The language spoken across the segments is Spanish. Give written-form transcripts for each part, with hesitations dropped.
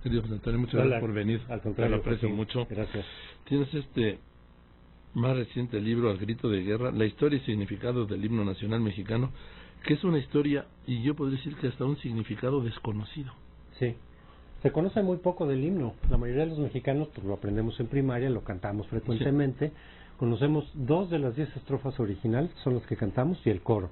Querido José Antonio, muchas gracias por venir. Al contrario, te lo aprecio Joaquín, mucho. Gracias. Tienes este más reciente libro, Al grito de guerra, la historia y significado del himno nacional mexicano, que es una historia, y yo podría decir que hasta un significado desconocido. Sí. Se conoce muy poco del himno. La mayoría de los mexicanos pues, lo aprendemos en primaria, lo cantamos frecuentemente. Sí. Conocemos 2 de las 10 estrofas originales, son las que cantamos, y el coro.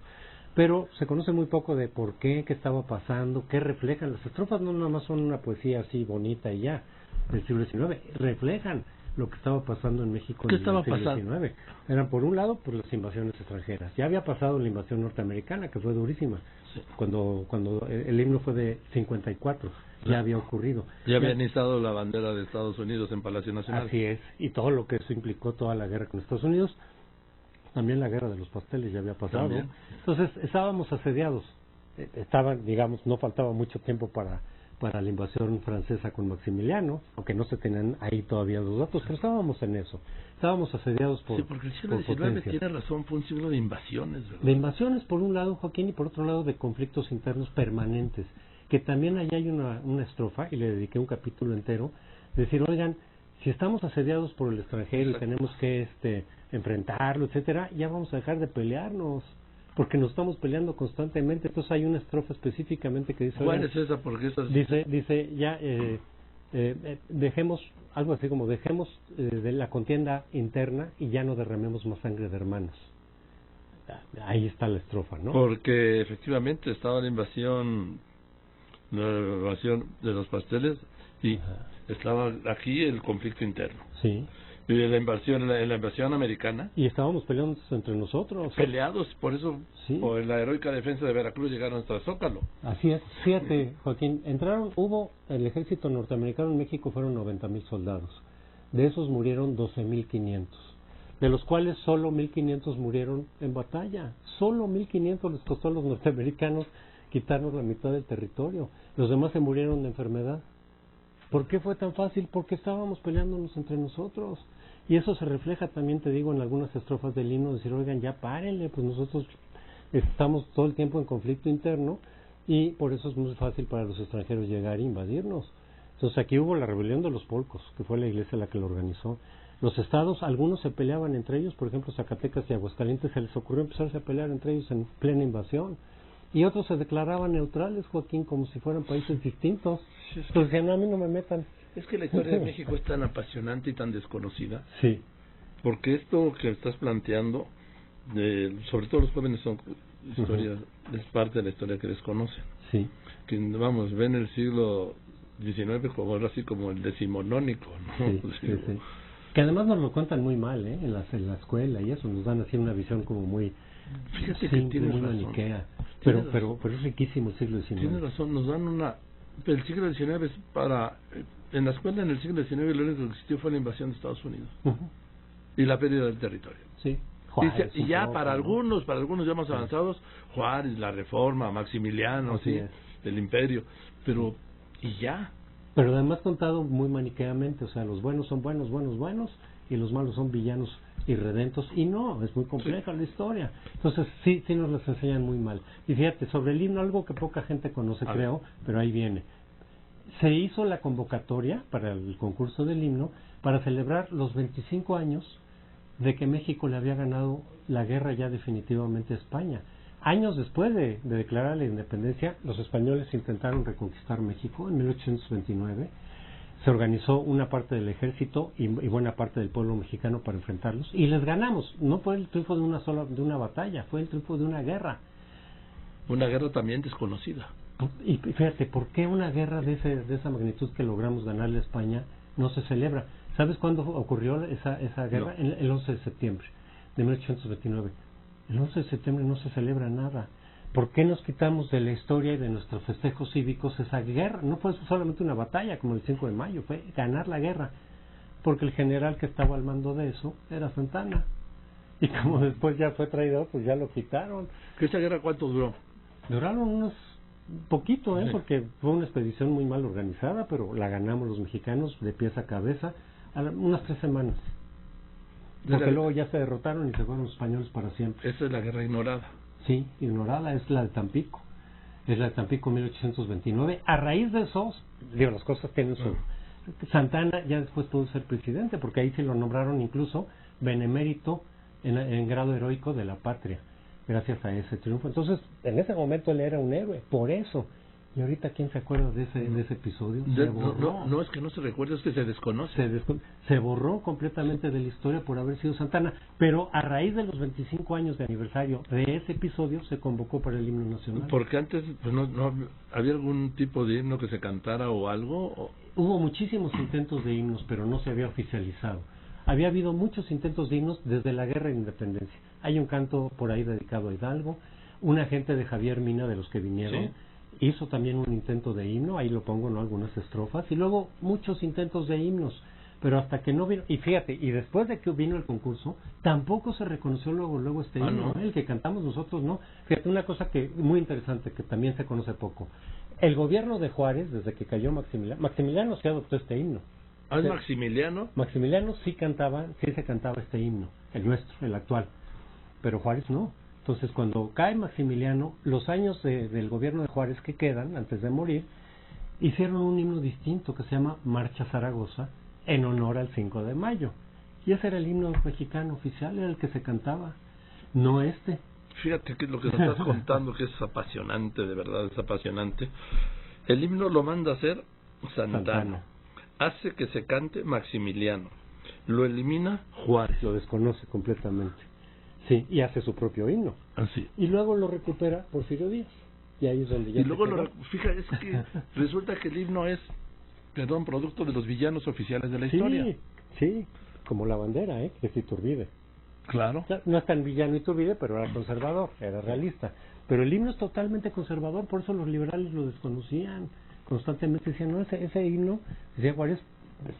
Pero se conoce muy poco de por qué estaba pasando, qué reflejan. Las estrofas no nada más son una poesía así bonita y ya, del siglo XIX. Reflejan lo que estaba pasando en México en el siglo XIX. Eran, por un lado, pues las invasiones extranjeras. Ya había pasado la invasión norteamericana, que fue durísima. Sí. Cuando el himno fue de 54, ya había ocurrido. Ya habían izado la bandera de Estados Unidos en Palacio Nacional. Así es, y todo lo que eso implicó, toda la guerra con Estados Unidos. También la guerra de los pasteles ya había pasado. También. Entonces estábamos asediados. Digamos, no faltaba mucho tiempo para la invasión francesa con Maximiliano, aunque no se tenían ahí todavía los datos, pero estábamos en eso. Estábamos asediados por. Sí, porque el siglo XIX tiene razón, fue un siglo de invasiones, ¿verdad? De invasiones por un lado, Joaquín, y por otro lado de conflictos internos permanentes. Que también allá hay una estrofa, y le dediqué un capítulo entero, de decir, oigan, si estamos asediados por el extranjero y tenemos que enfrentarlo, etcétera, ya vamos a dejar de pelearnos, porque nos estamos peleando constantemente. Entonces hay una estrofa específicamente que dice, ¿cuál es esa? Porque esa dice ya dejemos algo así como dejemos de la contienda interna y ya no derramemos más sangre de hermanos. Ahí está la estrofa, ¿no? Porque efectivamente estaba la invasión de los pasteles y estaba aquí el conflicto interno. Sí. Y la invasión americana. Y estábamos peleando entre nosotros. Peleados, por eso, sí. Por la heroica defensa de Veracruz llegaron hasta Zócalo. Así es. Fíjate, Joaquín, el ejército norteamericano en México fueron 90,000 soldados. De esos murieron 12,500. De los cuales solo 1,500 murieron en batalla. Solo 1,500 les costó a los norteamericanos quitarnos la mitad del territorio. Los demás se murieron de enfermedad. ¿Por qué fue tan fácil? Porque estábamos peleándonos entre nosotros. Y eso se refleja también, te digo, en algunas estrofas del himno, decir, oigan, ya párenle, pues nosotros estamos todo el tiempo en conflicto interno y por eso es muy fácil para los extranjeros llegar e invadirnos. Entonces aquí hubo la rebelión de los polcos, que fue la iglesia la que lo organizó. Los estados, algunos se peleaban entre ellos, por ejemplo, Zacatecas y Aguascalientes, se les ocurrió empezarse a pelear entre ellos en plena invasión. Y otros se declaraban neutrales, Joaquín, como si fueran países distintos. Pues decían, no, a mí no me metan. Es que la historia de México es tan apasionante y tan desconocida. Sí. Porque esto que estás planteando, sobre todo los jóvenes, son historias, es parte de la historia que desconocen. Sí. Que, vamos, ven el siglo XIX como algo así como el decimonónico, ¿no? Sí, sí. Que además nos lo cuentan muy mal, en la escuela y eso, nos dan así una visión como muy... Fíjate simple, que tienes muy razón. maniquea. Pero es riquísimo el siglo XIX. Tienes razón, nos dan el siglo XIX es para... En la escuela en el siglo XIX lo único que existió fue la invasión de Estados Unidos. Y la pérdida del territorio. Sí. Juárez, y ya para algunos ya más avanzados, Juárez, la Reforma, Maximiliano, el Imperio. Pero, y ya. Pero además contado muy maniqueamente, o sea, los buenos son buenos, y los malos son villanos irredentos, y no, es muy compleja la historia. Entonces sí nos las enseñan muy mal. Y fíjate, sobre el himno, algo que poca gente conoce, creo, pero ahí viene. Se hizo la convocatoria para el concurso del himno para celebrar los 25 años de que México le había ganado la guerra ya definitivamente a España. Años después de declarar la independencia, los españoles intentaron reconquistar México en 1829. Se organizó una parte del ejército y buena parte del pueblo mexicano para enfrentarlos y les ganamos. No fue el triunfo de una batalla, fue el triunfo de una guerra. Una guerra también desconocida. Y fíjate, ¿por qué una guerra de esa magnitud que logramos ganarle a España no se celebra? ¿Sabes cuándo ocurrió esa guerra? No. El 11 de septiembre de 1829. El 11 de septiembre no se celebra nada. ¿Por qué nos quitamos de la historia y de nuestros festejos cívicos esa guerra? No fue solamente una batalla como el 5 de mayo, fue ganar la guerra. Porque el general que estaba al mando de eso era Santana. Y como después ya fue traidor, pues ya lo quitaron. ¿Esa guerra cuánto duró? Duraron unos poquito, porque fue una expedición muy mal organizada, pero la ganamos los mexicanos de pies a cabeza, unas 3 semanas. Porque luego ya se derrotaron y se fueron los españoles para siempre. Esa es la guerra ignorada. Sí, ignorada, es la de Tampico. es la de Tampico 1829. A raíz de eso, digo, las cosas tienen su... Santana ya después pudo ser presidente, porque ahí se lo nombraron incluso benemérito en grado heroico de la patria, gracias a ese triunfo. Entonces, en ese momento él era un héroe, por eso. Y ahorita, ¿quién se acuerda de ese episodio? No, es que no se recuerda, es que se desconoce. Se borró completamente de la historia por haber sido Santana, pero a raíz de los 25 años de aniversario de ese episodio se convocó para el himno nacional. Porque antes pues no había algún tipo de himno que se cantara o algo. Hubo muchísimos intentos de himnos, pero no se había oficializado. Había habido muchos intentos de himnos desde la Guerra de Independencia. Hay un canto por ahí dedicado a Hidalgo, un agente de Javier Mina, de los que vinieron, ¿sí?, hizo también un intento de himno, ahí lo pongo, ¿no?, algunas estrofas, y luego muchos intentos de himnos, pero hasta que no vino, y fíjate, y después de que vino el concurso, tampoco se reconoció luego este himno, ¿no? El que cantamos nosotros, ¿no? Fíjate, una cosa que muy interesante, que también se conoce poco, el gobierno de Juárez, desde que cayó Maximiliano se adoptó este himno. ¿Es Maximiliano? Maximiliano sí se cantaba este himno, el nuestro, el actual, pero Juárez no. Entonces, cuando cae Maximiliano, los años del gobierno de Juárez que quedan, antes de morir, hicieron un himno distinto que se llama Marcha Zaragoza, en honor al 5 de mayo. Y ese era el himno mexicano oficial, era el que se cantaba, no este. Fíjate que lo que nos estás contando, que es apasionante, de verdad es apasionante. El himno lo manda a hacer Santana. Hace que se cante Maximiliano. Lo elimina Juárez. Lo desconoce completamente. Sí, y hace su propio himno. Así. Y luego lo recupera Porfirio Díaz. Y ahí es donde ya. Y luego fíjate, es que resulta que el himno es, producto de los villanos oficiales de la historia. Sí, como la bandera, que es Iturbide. Claro. No es tan villano Iturbide, pero era conservador, era realista. Pero el himno es totalmente conservador, por eso los liberales lo desconocían. Constantemente decían, no, ese himno, decía Juárez,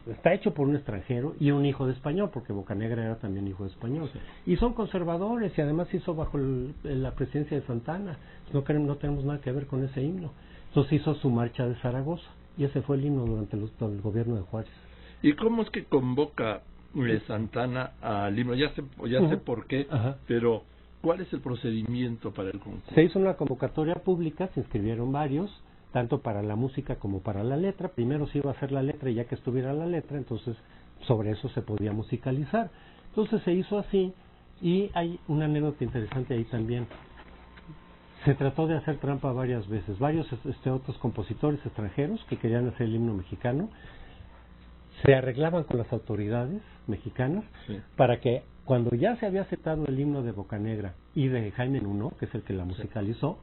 está hecho por un extranjero y un hijo de español, porque Bocanegra era también hijo de español. Sí. Y son conservadores, y además hizo bajo la presidencia de Santana. No tenemos nada que ver con ese himno. Entonces hizo su marcha de Zaragoza, y ese fue el himno durante el gobierno de Juárez. ¿Y cómo es que convoca Santana al himno? Ya sé por qué, pero ¿cuál es el procedimiento para el concurso? Se hizo una convocatoria pública, se inscribieron varios, tanto para la música como para la letra. Primero se iba a hacer la letra, y ya que estuviera la letra, entonces sobre eso se podía musicalizar. Entonces se hizo así, y hay una anécdota interesante ahí también. Se trató de hacer trampa varias veces. Varios otros compositores extranjeros que querían hacer el himno mexicano se arreglaban con las autoridades mexicanas, sí, para que cuando ya se había aceptado el himno de Bocanegra y de Jaime Nuno, que es el que la musicalizó,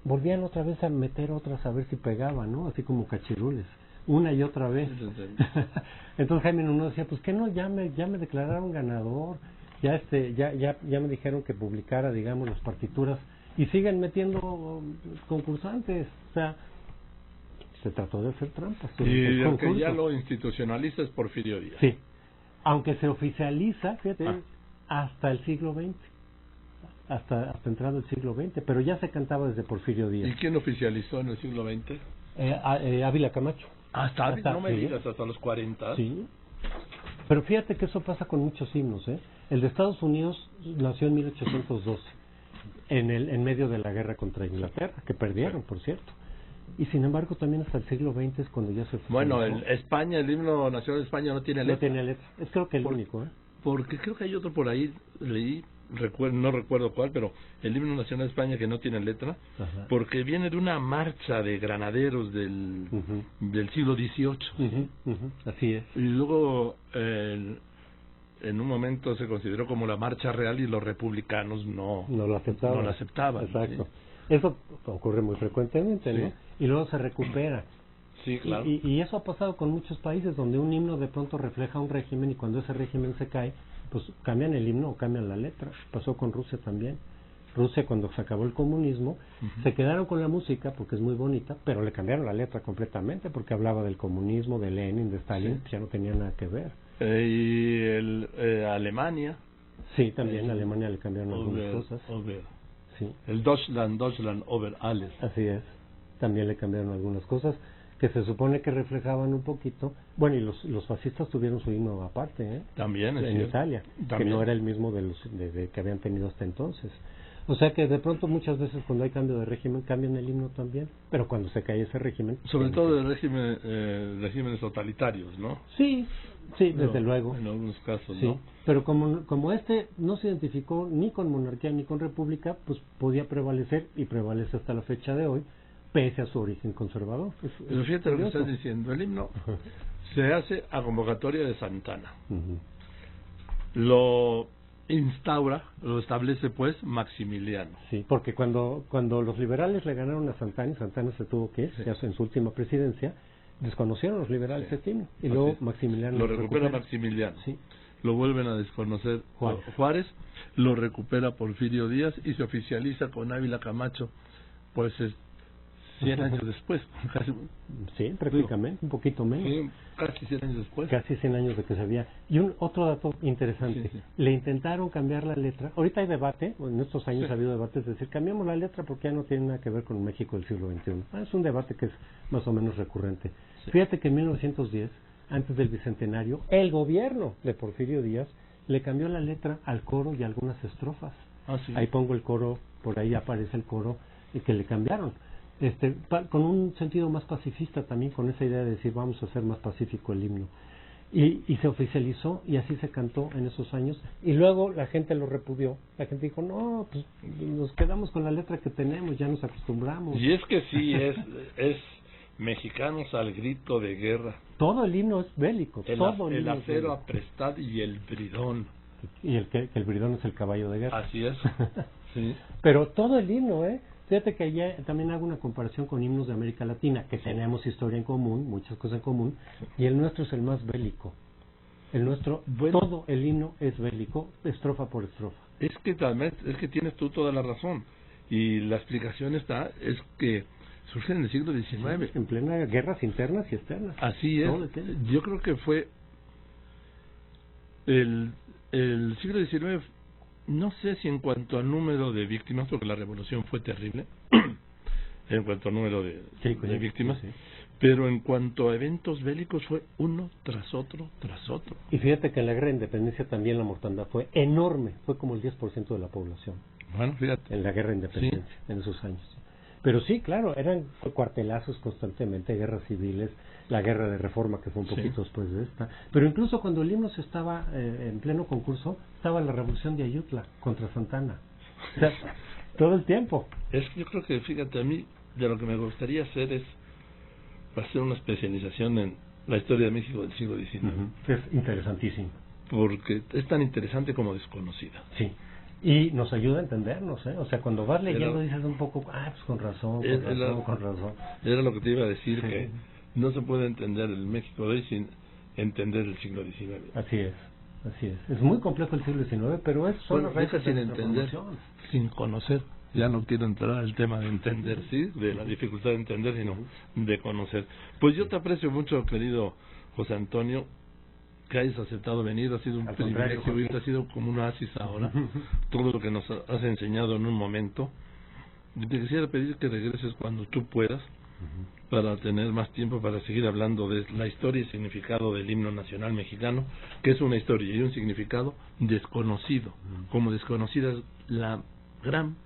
volvían otra vez a meter otras a ver si pegaban, ¿no? Así como cachirules, una y otra vez. Entonces Jaime Nuno decía, pues que no, ya me declararon ganador, ya me dijeron que publicara, digamos, las partituras, y siguen metiendo concursantes. O sea, se trató de hacer trampas. Y el que ya lo institucionaliza es Porfirio Díaz. Sí, aunque se oficializa, fíjate, hasta el siglo XX. Hasta entrado el siglo XX, pero ya se cantaba desde Porfirio Díaz. ¿Y quién oficializó en el siglo XX? Ávila Camacho. Hasta no me digas, hasta los 40. Sí. Pero fíjate que eso pasa con muchos himnos, El de Estados Unidos nació en 1812, en medio de la guerra contra Inglaterra, que perdieron, por cierto. Y sin embargo también hasta el siglo XX es cuando ya se oficializó. Bueno, España, el himno nacional de España no tiene letra. No tiene letra, es creo que el único, Porque creo que hay otro por ahí, leí, no recuerdo cuál, pero el himno nacional de España que no tiene letra, porque viene de una marcha de granaderos del siglo XVIII. Así es. Y luego en un momento se consideró como la marcha real, y los republicanos no lo aceptaban. Exacto. ¿Sí? Eso ocurre muy frecuentemente, ¿no? Y luego se recupera. Sí, claro. Y eso ha pasado con muchos países donde un himno de pronto refleja un régimen, y cuando ese régimen se cae, pues cambian el himno o cambian la letra. Pasó con Rusia también. Rusia, cuando se acabó el comunismo, se quedaron con la música porque es muy bonita, pero le cambiaron la letra completamente porque hablaba del comunismo, de Lenin, de Stalin, que ya no tenía nada que ver. Y Alemania. Sí, también a Alemania le cambiaron algunas cosas. Sí. El Deutschland over alles. Así es. También le cambiaron algunas cosas que se supone que reflejaban un poquito. Bueno, y los fascistas tuvieron su himno aparte, También, en Italia, que no era el mismo de que habían tenido hasta entonces. O sea que de pronto muchas veces cuando hay cambio de régimen cambian el himno también, pero cuando se cae ese régimen... Sobre todo de regímenes totalitarios, ¿no? Sí, desde luego. En algunos casos, sí. ¿no? Pero como este no se identificó ni con monarquía ni con república, pues podía prevalecer y prevalece hasta la fecha de hoy, pese a su origen conservador. Pero fíjate lo que estás diciendo, el himno se hace a convocatoria de Santana. Lo instaura, lo establece pues Maximiliano. Sí, porque cuando los liberales le ganaron a Santana, y Santana se tuvo que ir, ya en su última presidencia, desconocieron los liberales este himno, y luego Maximiliano lo recupera Maximiliano. Sí. Lo vuelven a desconocer Juárez, lo recupera Porfirio Díaz y se oficializa con Ávila Camacho, pues 100 años después. Casi, sí, prácticamente, un poquito menos. Sí, casi 100 años después. Casi 100 años de que se había. Y otro dato interesante, le intentaron cambiar la letra. Ahorita hay debate, en estos años ha habido debates, es decir, cambiamos la letra porque ya no tiene nada que ver con México del siglo XXI. Es un debate que es más o menos recurrente. Fíjate que en 1910, antes del Bicentenario, el gobierno de Porfirio Díaz le cambió la letra al coro y algunas estrofas. Ahí pongo el coro, por ahí aparece el coro, y que le cambiaron. Con un sentido más pacifista también, con esa idea de decir vamos a hacer más pacífico el himno. Y se oficializó y así se cantó en esos años. Y luego la gente lo repudió. La gente dijo, no, pues nos quedamos con la letra que tenemos, ya nos acostumbramos. Y es que sí, es mexicanos al grito de guerra. Todo el himno es bélico. El acero aprestad y el bridón. Y el bridón es el caballo de guerra. Así es. Sí. Pero todo el himno, Fíjate que ya también hago una comparación con himnos de América Latina, que tenemos historia en común, muchas cosas en común, y el nuestro es el más bélico. El nuestro, todo el himno es bélico, estrofa por estrofa. Es que tienes tú toda la razón. Y la explicación es que surge en el siglo XIX. Sí, en plena guerras internas y externas. Así es. Yo creo que fue el siglo XIX. No sé si en cuanto al número de víctimas, porque la revolución fue terrible, en cuanto al número de víctimas, pero en cuanto a eventos bélicos fue uno tras otro, tras otro. Y fíjate que en la guerra de independencia también la mortandad fue enorme, fue como el 10% de la población. Bueno, fíjate. En la guerra de independencia, en esos años. Pero sí, claro, eran cuartelazos constantemente, guerras civiles, la guerra de reforma que fue un poquito después de esta. Pero incluso cuando el himno se estaba en pleno concurso, estaba la revolución de Ayutla contra Santana. O sea, todo el tiempo. Yo creo que, fíjate, a mí de lo que me gustaría hacer es hacer una especialización en la historia de México del siglo XIX. Es interesantísimo. Porque es tan interesante como desconocida. Sí. Y nos ayuda a entendernos, O sea, cuando vas leyendo dices un poco, pues con razón. Era lo que te iba a decir, que no se puede entender el México de hoy sin entender el siglo XIX. Así es. Es muy complejo el siglo XIX, pero es solo sin entender, sin conocer. Ya no quiero entrar al tema de entender, de la dificultad de entender, sino de conocer. Pues yo te aprecio mucho, querido José Antonio, que hayas aceptado venir. Ha sido un privilegio, ha sido como un oasis ahora, todo lo que nos has enseñado en un momento. Te quisiera pedir que regreses cuando tú puedas, para tener más tiempo para seguir hablando de la historia y significado del himno nacional mexicano, que es una historia y un significado desconocido, como desconocida es la gran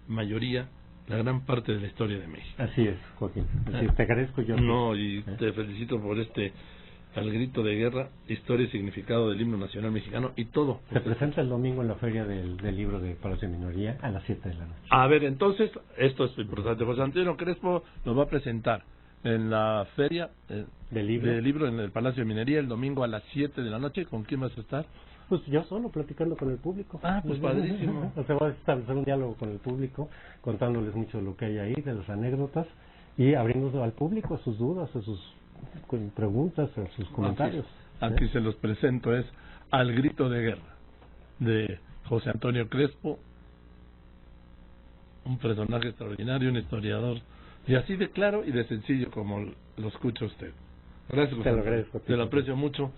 mayoría, la gran parte de la historia de México. Así es, Joaquín. Te agradezco yo. Te felicito por al grito de guerra, historia y significado del himno nacional mexicano y todo. Se presenta el domingo en la feria del libro de Palacio de Minería a las 7 de la noche. A ver, entonces, esto es importante. José Antonio Crespo nos va a presentar en la feria del libro en el Palacio de Minería el domingo a las 7 de la noche. ¿Con quién vas a estar? Pues yo solo, platicando con el público. Pues padrísimo. O sea, voy a establecer un diálogo con el público, contándoles mucho de lo que hay ahí, de las anécdotas, y abriendo al público a sus dudas, a sus preguntas, a sus comentarios. Aquí se los presento, es Al grito de guerra, de José Antonio Crespo, un personaje extraordinario, un historiador, y así de claro y de sencillo como lo escucha usted. Gracias, José. Te lo agradezco. Te lo aprecio mucho.